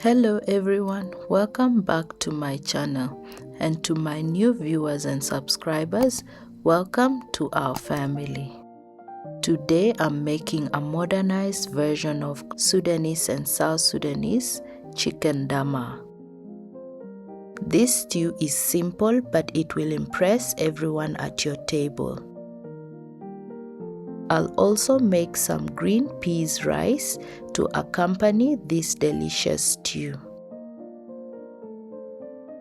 Hello everyone, welcome back to my channel, and to my new viewers and subscribers, welcome to our family. Today I'm making a modernized version of Sudanese and South Sudanese chicken damah. This stew is simple, but it will impress everyone at your table. I'll also make some green peas rice to accompany this delicious stew.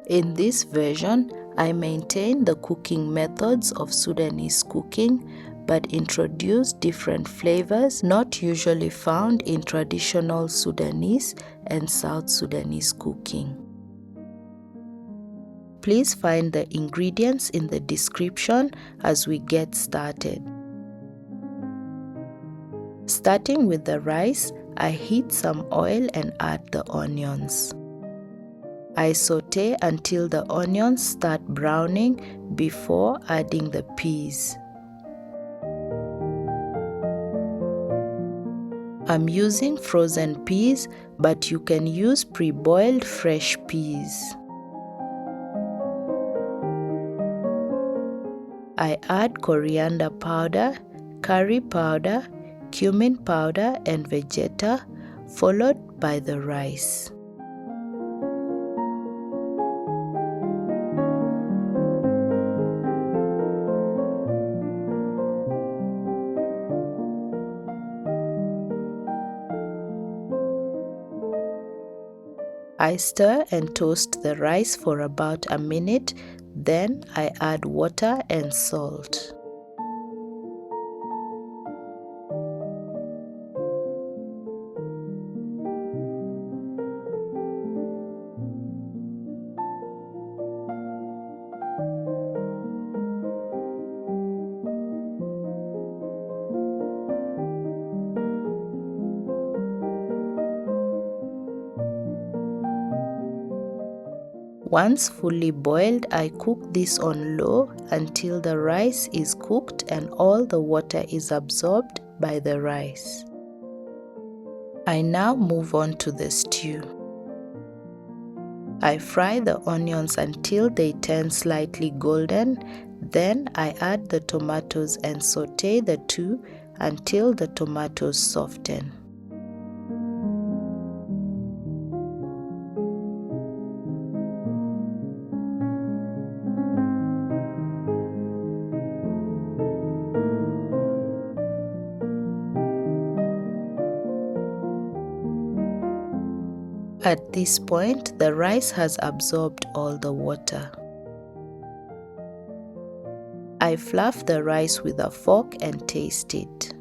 In this version, I maintain the cooking methods of Sudanese cooking, but introduce different flavors not usually found in traditional Sudanese and South Sudanese cooking. Please find the ingredients in the description as we get started. Starting with the rice, I heat some oil and add the onions. I saute until the onions start browning before adding the peas. I'm using frozen peas, but you can use pre-boiled fresh peas. I add coriander powder, curry powder, cumin powder and vegeta, followed by the rice. I stir and toast the rice for about a minute, then I add water and salt. Once fully boiled, I cook this on low until the rice is cooked and all the water is absorbed by the rice. I now move on to the stew. I fry the onions until they turn slightly golden, then I add the tomatoes and saute the two until the tomatoes soften. At this point, the rice has absorbed all the water. I fluff the rice with a fork and taste it.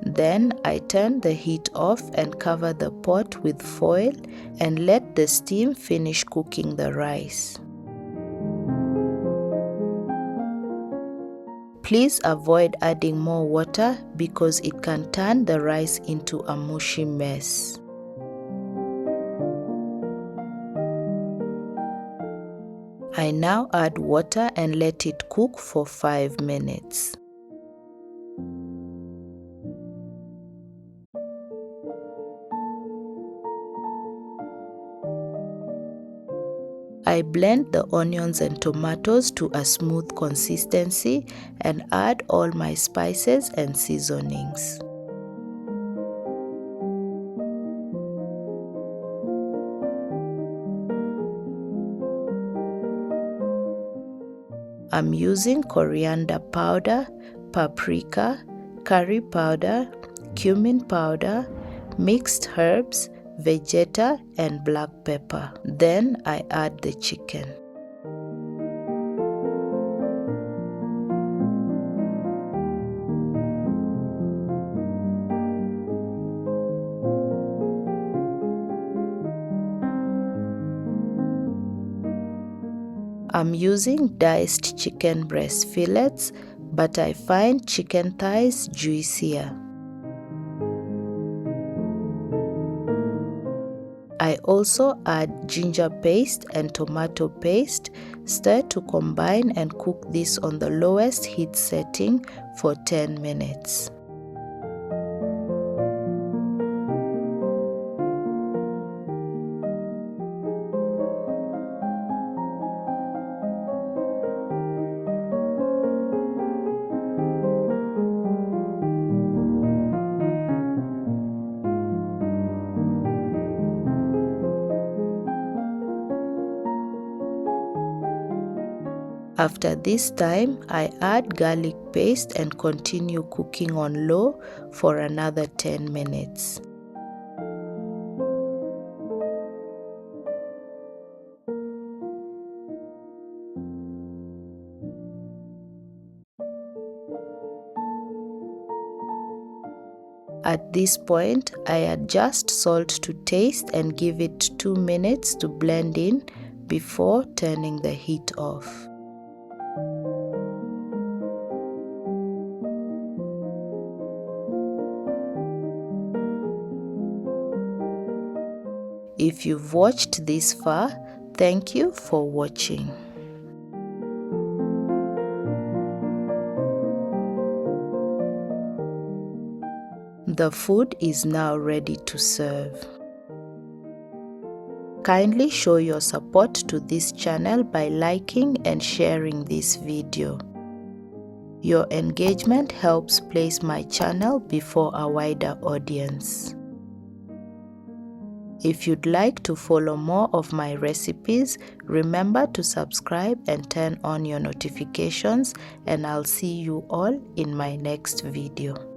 Then I turn the heat off and cover the pot with foil and let the steam finish cooking the rice. Please avoid adding more water because it can turn the rice into a mushy mess. I now add water and let it cook for 5 minutes. I blend the onions and tomatoes to a smooth consistency and add all my spices and seasonings. I'm using coriander powder, paprika, curry powder, cumin powder, mixed herbs, vegeta and black pepper. Then I add the chicken. I'm using diced chicken breast fillets, but I find chicken thighs juicier. I also add ginger paste and tomato paste, stir to combine and cook this on the lowest heat setting for 10 minutes. After this time, I add garlic paste and continue cooking on low for another 10 minutes. At this point, I adjust salt to taste and give it 2 minutes to blend in before turning the heat off. If you've watched this far, thank you for watching. The food is now ready to serve. Kindly show your support to this channel by liking and sharing this video. Your engagement helps place my channel before a wider audience. If you'd like to follow more of my recipes, remember to subscribe and turn on your notifications, and I'll see you all in my next video.